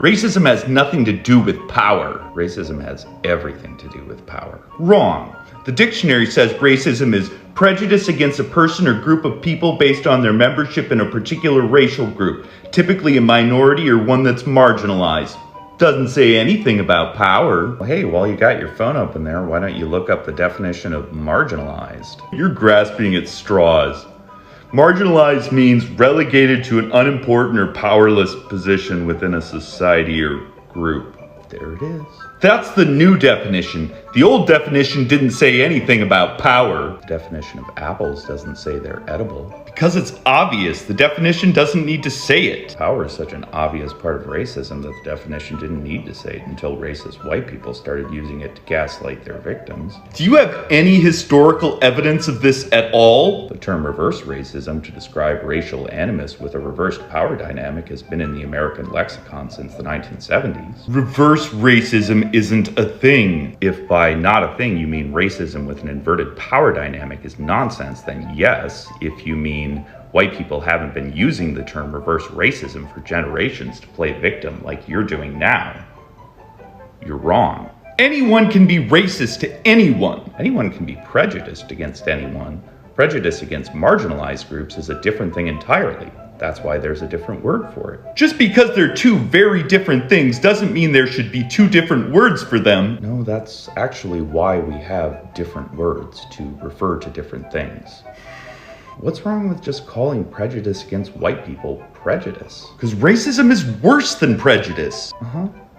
Racism has nothing to do with power. Racism has everything to do with power. Wrong. The dictionary says racism is prejudice against a person or group of people based on their membership in a particular racial group, typically a minority or one that's marginalized. Doesn't say anything about power. Hey, while you got your phone open there, why don't you look up the definition of marginalized? You're grasping at straws. Marginalized means relegated to an unimportant or powerless position within a society or group. There it is. That's the new definition. The old definition didn't say anything about power. The definition of apples doesn't say they're edible. Because it's obvious, the definition doesn't need to say it. Power is such an obvious part of racism that the definition didn't need to say it until racist white people started using it to gaslight their victims. Do you have any historical evidence of this at all? The term reverse racism to describe racial animus with a reversed power dynamic has been in the American lexicon since the 1970s. Reverse racism isn't a thing. If by not a thing you mean racism with an inverted power dynamic is nonsense, then yes. If you mean white people haven't been using the term reverse racism for generations to play victim like you're doing now, you're wrong. Anyone can be racist to anyone. Anyone can be prejudiced against anyone. Prejudice against marginalized groups is a different thing entirely. That's why there's a different word for it. Just because they're two very different things doesn't mean there should be two different words for them. No, that's actually why we have different words to refer to different things. What's wrong with just calling prejudice against white people prejudice? Because racism is worse than prejudice.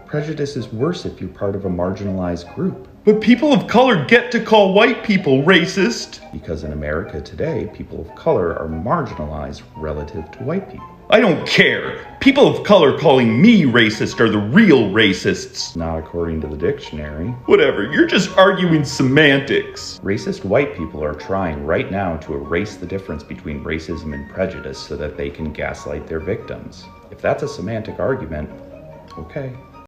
Prejudice is worse if you're part of a marginalized group. But people of color get to call white people racist. Because in America today, people of color are marginalized relative to white people. I don't care. People of color calling me racist are the real racists. Not according to the dictionary. Whatever, you're just arguing semantics. Racist white people are trying right now to erase the difference between racism and prejudice so that they can gaslight their victims. If that's a semantic argument, okay.